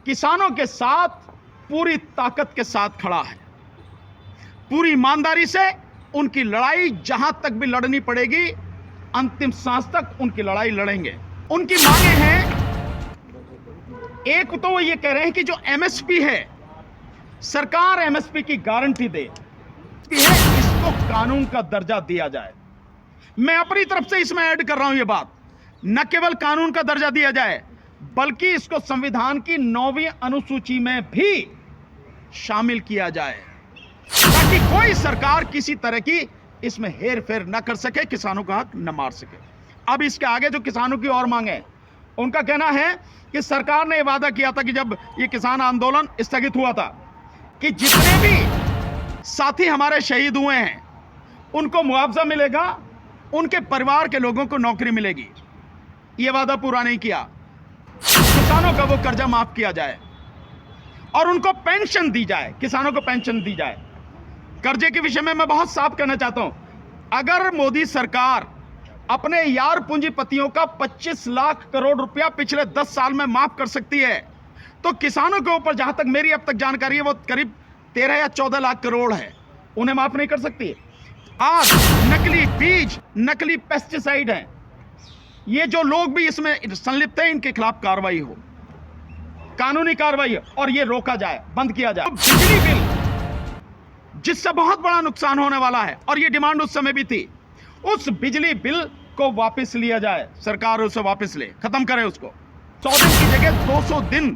किसानों के साथ पूरी ताकत के साथ खड़ा है। पूरी ईमानदारी से उनकी लड़ाई जहां तक भी लड़नी पड़ेगी, अंतिम सांस तक उनकी लड़ाई लड़ेंगे। उनकी मांगे हैं, एक तो वो ये कह रहे हैं कि जो एमएसपी है, सरकार एमएसपी की गारंटी दे, इसको कानून का दर्जा दिया जाए। मैं अपनी तरफ से इसमें ऐड कर रहा हूं ये बात, न केवल कानून का दर्जा दिया जाए बल्कि इसको संविधान की 9वीं अनुसूची में भी शामिल किया जाए, ताकि कोई सरकार किसी तरह की इसमें हेर फेर न कर सके, किसानों का हक न मार सके। अब इसके आगे जो किसानों की और मांगे, उनका कहना है कि सरकार ने वादा किया था कि जब ये किसान आंदोलन स्थगित हुआ था कि जितने भी साथी हमारे शहीद हुए हैं उनको मुआवजा मिलेगा, उनके परिवार के लोगों को नौकरी मिलेगी। ये वादा पूरा नहीं किया। किसानों का वो कर्जा माफ किया जाए और उनको पेंशन दी जाए, किसानों को पेंशन दी जाए। कर्जे के विषय में मैं बहुत साफ कहना चाहता हूं, अगर मोदी सरकार अपने यार पूंजीपतियों का 25 लाख करोड़ रुपया पिछले 10 साल में माफ कर सकती है, तो किसानों के ऊपर जहां तक मेरी अब तक जानकारी है वो करीब 13 या 14 लाख करोड़ है, उन्हें माफ नहीं कर सकती। आज नकली बीज, नकली पेस्टिसाइड हैं, ये जो लोग भी इसमें संलिप्त हैं, इनके खिलाफ कार्रवाई हो, कानूनी कार्रवाई हो और ये रोका जाए, बंद किया जाए। बिजली बिल जिससे बहुत बड़ा नुकसान होने वाला है, और ये डिमांड उस समय भी थी, उस बिजली बिल को वापस लिया जाए, सरकार उसे वापस ले, खत्म करे उसको। 100 दिन की जगह 200 दिन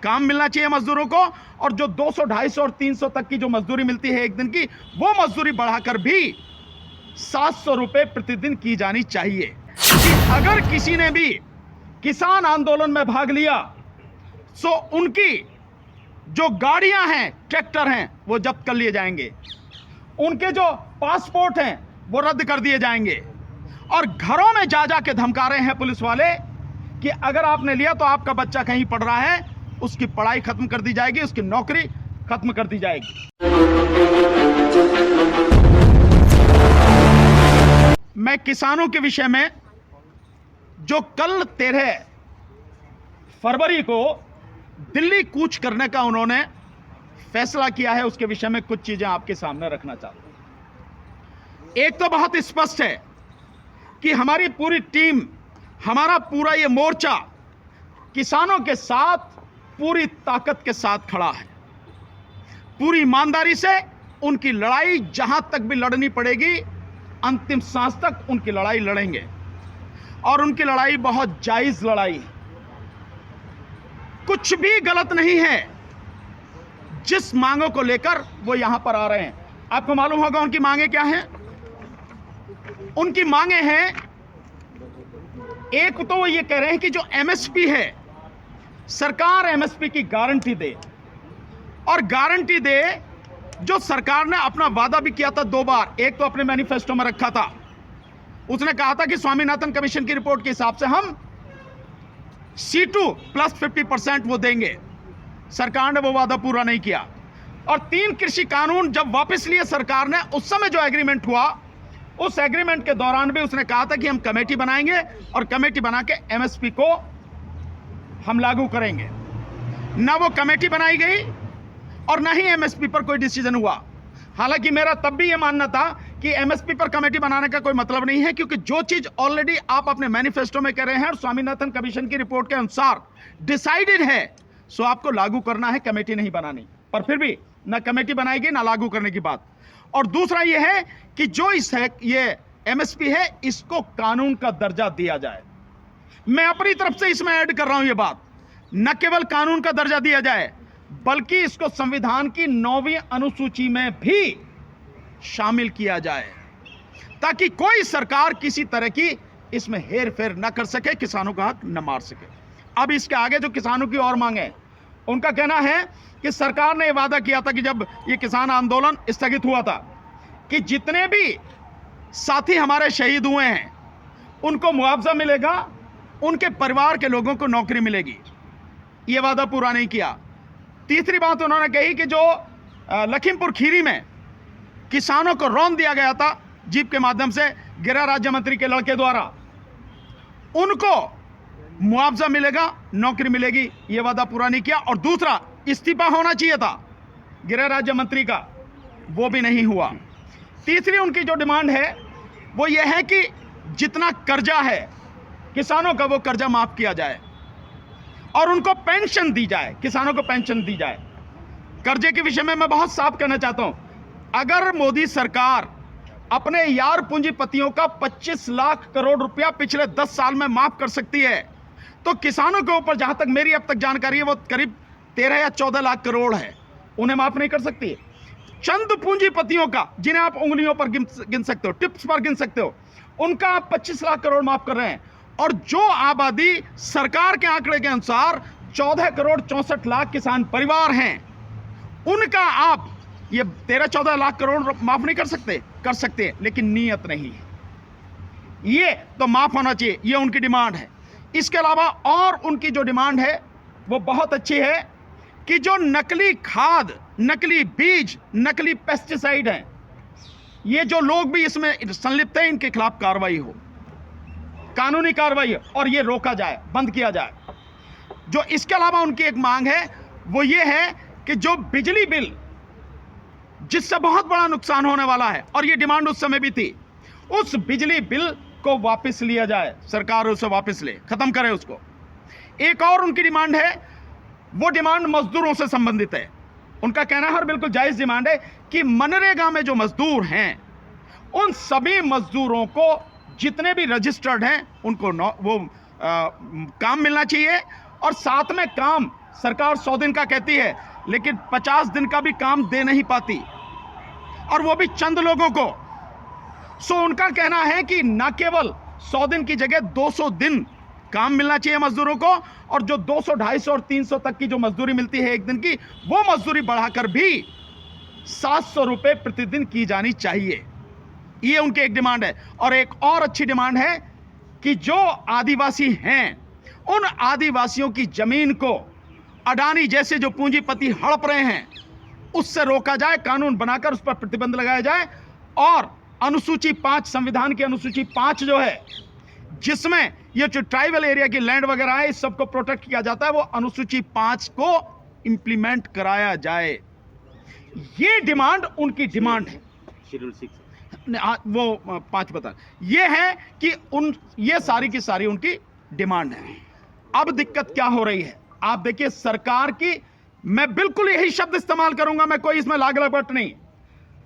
काम मिलना चाहिए मजदूरों को, और जो 200, 250 और 300 तक की जो मजदूरी मिलती है एक दिन की, वो मजदूरी बढ़ाकर भी 700 रुपए प्रतिदिन की जानी चाहिए। कि अगर किसी ने भी किसान आंदोलन में भाग लिया तो उनकी जो गाड़ियां हैं, ट्रैक्टर हैं, वो जब्त कर लिए जाएंगे, उनके जो पासपोर्ट हैं वो रद्द कर दिए जाएंगे, और घरों में जा जा के धमका रहे हैं पुलिस वाले कि अगर आपने लिया तो आपका बच्चा कहीं पढ़ रहा है, उसकी पढ़ाई खत्म कर दी जाएगी, उसकी नौकरी खत्म कर दी जाएगी। मैं किसानों के विषय में जो कल 13 फरवरी को दिल्ली कूच करने का उन्होंने फैसला किया है, उसके विषय में कुछ चीजें आपके सामने रखना चाहता हूं। एक तो बहुत स्पष्ट है कि हमारी पूरी टीम, हमारा पूरा ये मोर्चा किसानों के साथ पूरी ताकत के साथ खड़ा है। पूरी ईमानदारी से उनकी लड़ाई जहां तक भी लड़नी पड़ेगी, अंतिम सांस तक उनकी लड़ाई लड़ेंगे, और उनकी लड़ाई बहुत जायज लड़ाई है, कुछ भी गलत नहीं है। जिस मांगों को लेकर वो यहां पर आ रहे हैं, आपको मालूम होगा उनकी मांगे क्या हैं। उनकी मांगे हैं, एक तो वो ये कह रहे हैं कि जो एमएसपी है, सरकार एमएसपी की गारंटी दे, और गारंटी दे जो सरकार ने अपना वादा भी किया था 2 बार। एक तो अपने मैनिफेस्टो में रखा था, उसने कहा था कि स्वामीनाथन कमीशन की रिपोर्ट के हिसाब से हम C2 प्लस 50% वो देंगे। सरकार ने वो वादा पूरा नहीं किया। और 3 कृषि कानून जब वापस लिए सरकार ने, उस समय जो एग्रीमेंट हुआ, उस एग्रीमेंट के दौरान भी उसने कहा था कि हम कमेटी बनाएंगे और कमेटी बना के एमएसपी को हम लागू करेंगे। ना वो कमेटी बनाई गई और ना ही एमएसपी पर कोई डिसीजन हुआ। हालांकि मेरा तब भी ये मानना था कि एमएसपी पर कमेटी बनाने का कोई मतलब नहीं है, क्योंकि जो चीज ऑलरेडी आप अपने मैनिफेस्टो में कह रहे हैं और स्वामीनाथन कमीशन की रिपोर्ट के अनुसार डिसाइडेड है, सो आपको लागू करना है, कमेटी नहीं बनानी। पर फिर भी ना कमेटी बनाएगी ना लागू करने की बात। और दूसरा यह है कि जो ये एमएसपी है, इसको कानून का दर्जा दिया जाए। मैं अपनी तरफ से इसमें ऐड कर रहा हूं ये बात, न केवल कानून का दर्जा दिया जाए बल्कि इसको संविधान की 9वीं अनुसूची में भी शामिल किया जाए, ताकि कोई सरकार किसी तरह की इसमें हेर फेर न कर सके, किसानों का हक न मार सके। अब इसके आगे जो किसानों की और मांगे, उनका कहना है कि सरकार ने वादा किया था कि जब ये किसान आंदोलन स्थगित हुआ था कि जितने भी साथी हमारे शहीद हुए हैं उनको मुआवजा मिलेगा, उनके परिवार के लोगों को नौकरी मिलेगी। ये वादा पूरा नहीं किया। तीसरी बात उन्होंने कही कि जो लखीमपुर खीरी में किसानों को रौंद दिया गया था जीप के माध्यम से गृह राज्य मंत्री के लड़के द्वारा, उनको मुआवजा मिलेगा, नौकरी मिलेगी, यह वादा पूरा नहीं किया। और दूसरा, इस्तीफा होना चाहिए था गृह राज्य मंत्री का, वो भी नहीं हुआ। तीसरी उनकी जो डिमांड है वो ये है कि जितना कर्जा है किसानों का, वो कर्जा माफ किया जाए और उनको पेंशन दी जाए, किसानों को पेंशन दी जाए। कर्जे के विषय में मैं बहुत साफ कहना चाहता हूं, अगर मोदी सरकार अपने यार पूंजीपतियों का 25 लाख करोड़ रुपया पिछले 10 साल में माफ कर सकती है, तो किसानों के ऊपर, जहां तक मेरी अब तक जानकारी है, वो करीब 13 या 14 लाख करोड़ है, उन्हें माफ नहीं कर सकती। चंद पूंजीपतियों का, जिन्हें आप उंगलियों पर गिन सकते हो, टिप्स पर गिन सकते हो, उनका आप 25 लाख करोड़ माफ कर रहे हैं। और जो आबादी सरकार के आंकड़े के अनुसार 14 करोड़ 64 लाख किसान परिवार हैं, उनका आप ये 13-14 लाख करोड़ माफ नहीं कर सकते? कर सकते हैं, लेकिन नीयत नहीं है। ये तो माफ होना चाहिए, ये उनकी डिमांड है। इसके अलावा और उनकी जो डिमांड है वो बहुत अच्छी है कि जो नकली खाद, नकली बीज, नकली पेस्टिसाइड हैं, ये जो लोग भी इसमें संलिप्त हैं, इनके खिलाफ कार्रवाई हो, कानूनी कार्रवाई हो, और ये रोका जाए, बंद किया जाए। जो इसके अलावा उनकी एक मांग है वो ये है कि जो बिजली बिल, जिससे बहुत बड़ा नुकसान होने वाला है, और ये डिमांड उस समय भी थी, उस बिजली बिल को वापस लिया जाए, सरकार उसे वापस ले, खत्म करे उसको। एक और उनकी डिमांड है, वो डिमांड मजदूरों से संबंधित है। उनका कहना है, और बिल्कुल जायज डिमांड है, कि मनरेगा में जो मजदूर हैं, उन सभी मजदूरों को, जितने भी रजिस्टर्ड हैं, उनको काम मिलना चाहिए। और साथ में काम, सरकार 100 दिन का कहती है, लेकिन 50 दिन का भी काम दे नहीं पाती, और वो भी चंद लोगों को। सो उनका कहना है कि न केवल 100 दिन की जगह 200 दिन काम मिलना चाहिए मजदूरों को, और जो 200, 250 और 300 तक की जो मजदूरी मिलती है एक दिन की, वो मजदूरी बढ़ाकर भी 700 रुपए प्रतिदिन की जानी चाहिए। ये उनकी एक डिमांड है। और एक और अच्छी डिमांड है कि जो आदिवासी हैं, उन आदिवासियों की जमीन को अडानी जैसे जो पूंजीपति हड़प रहे हैं, उससे रोका जाए, कानून बनाकर उस पर प्रतिबंध लगाया जाए। और अनुसूची 5, संविधान की अनुसूची 5 जो है, जिसमें ये जो ट्राइबल एरिया की लैंड वगैरह है, इस सबको प्रोटेक्ट किया जाता है, वो अनुसूची 5 को इंप्लीमेंट कराया जाए। ये डिमांड उनकी डिमांड है। शेड्यूल 6 वो 5 बता, ये है कि ये सारी की सारी उनकी डिमांड है। अब दिक्कत क्या हो रही है, आप देखिए, सरकार की, मैं बिल्कुल यही शब्द इस्तेमाल करूंगा, मैं कोई इसमें लाग लपट नहीं।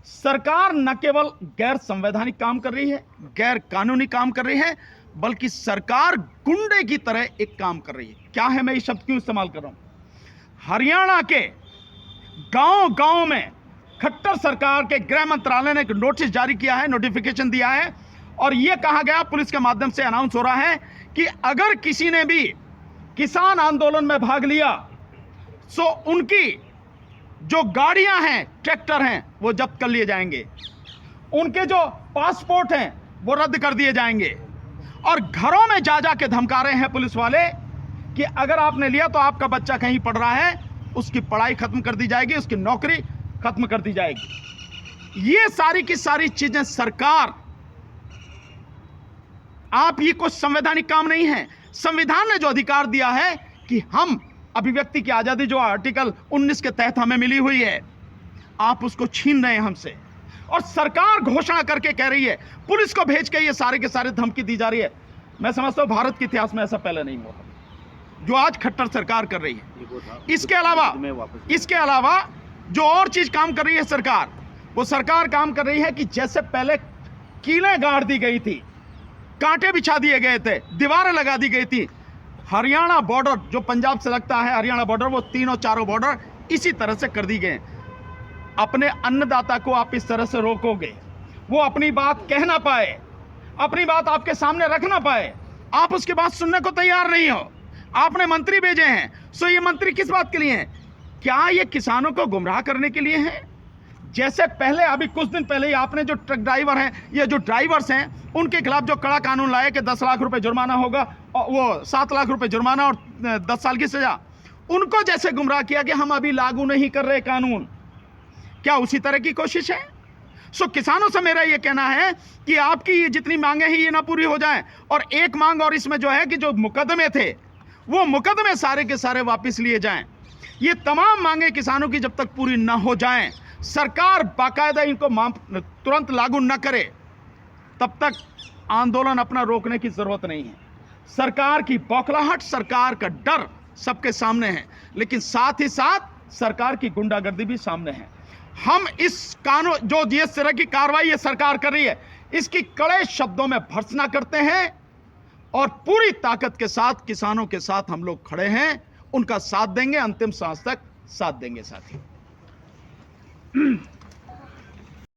सरकार न केवल गैर संवैधानिक काम कर रही है, गैर कानूनी काम कर रही है, बल्कि सरकार गुंडे की तरह एक काम कर रही है। क्या है, मैं ये शब्द क्यों इस्तेमाल कर रहा हूं? हरियाणा के गांव-गांव में खट्टर सरकार के गृह मंत्रालय ने एक नोटिस जारी किया है, नोटिफिकेशन दिया है, और यह कहा गया, पुलिस के माध्यम से अनाउंस हो रहा है कि अगर किसी ने भी किसान आंदोलन में भाग लिया, सो उनकी जो गाड़ियां हैं, ट्रैक्टर हैं, वो जब्त कर लिए जाएंगे, उनके जो पासपोर्ट हैं वो रद्द कर दिए जाएंगे, और घरों में जा जा के धमका रहे हैं पुलिस वाले कि अगर आपने लिया तो आपका बच्चा कहीं पढ़ रहा है, उसकी पढ़ाई खत्म कर दी जाएगी, उसकी नौकरी खत्म कर दी जाएगी। ये सारी की सारी चीजें सरकार, आप ये कुछ संवैधानिक काम नहीं है। संविधान ने जो अधिकार दिया है कि हम अभिव्यक्ति की आजादी, जो आर्टिकल 19 के तहत हमें मिली हुई है, आप उसको छीन रहे हैं हमसे। और सरकार घोषणा करके कह रही है, पुलिस को भेज के ये सारे के सारे धमकी दी जा रही है। मैं समझता हूं भारत के इतिहास में ऐसा पहले नहीं हुआ जो आज खट्टर सरकार कर रही है। इसके अलावा जो और चीज काम कर रही है सरकार, वो सरकार काम कर रही है कि जैसे पहले कीलें गाड़ दी गई थी, कांटे बिछा दिए गए थे, दीवारें लगा दी गई थी, हरियाणा बॉर्डर जो पंजाब से लगता है, हरियाणा बॉर्डर, वो तीनों चारों बॉर्डर इसी तरह से कर दी गए। अपने अन्नदाता को आप इस तरह से रोकोगे, वो अपनी बात कह ना पाए, अपनी बात आपके सामने रख ना पाए, आप उसकी बात सुनने को तैयार नहीं हो। आपने मंत्री भेजे हैं, सो ये मंत्री किस बात के लिए हैं? क्या ये किसानों को गुमराह करने के लिए हैं? जैसे पहले, अभी कुछ दिन पहले ही आपने जो ट्रक ड्राइवर हैं, ये जो ड्राइवर्स हैं, उनके खिलाफ जो कड़ा कानून लाए कि 10 लाख रुपए जुर्माना होगा, और वो 7 लाख रुपए जुर्माना और 10 साल की सजा, उनको जैसे गुमराह किया कि हम अभी लागू नहीं कर रहे कानून, क्या उसी तरह की कोशिश है? सो किसानों से मेरा यह कहना है कि आपकी ये जितनी मांगे हैं ये ना पूरी हो जाएं, और एक मांग और इसमें जो है कि जो मुकदमे थे वो मुकदमे सारे के सारे वापस लिए जाएं। ये तमाम मांगे किसानों की जब तक पूरी ना हो जाएं, सरकार बाकायदा इनको तुरंत लागू ना करे, तब तक आंदोलन अपना रोकने की जरूरत नहीं है। सरकार की बौखलाहट, सरकार का डर सबके सामने है, लेकिन साथ ही साथ सरकार की गुंडागर्दी भी सामने है। हम इस कानून जो जिस तरह की कार्रवाई ये सरकार कर रही है इसकी कड़े शब्दों में भर्त्सना करते हैं और पूरी ताकत के साथ किसानों के साथ हम लोग खड़े हैं, उनका साथ देंगे, अंतिम सांस तक साथ देंगे साथी।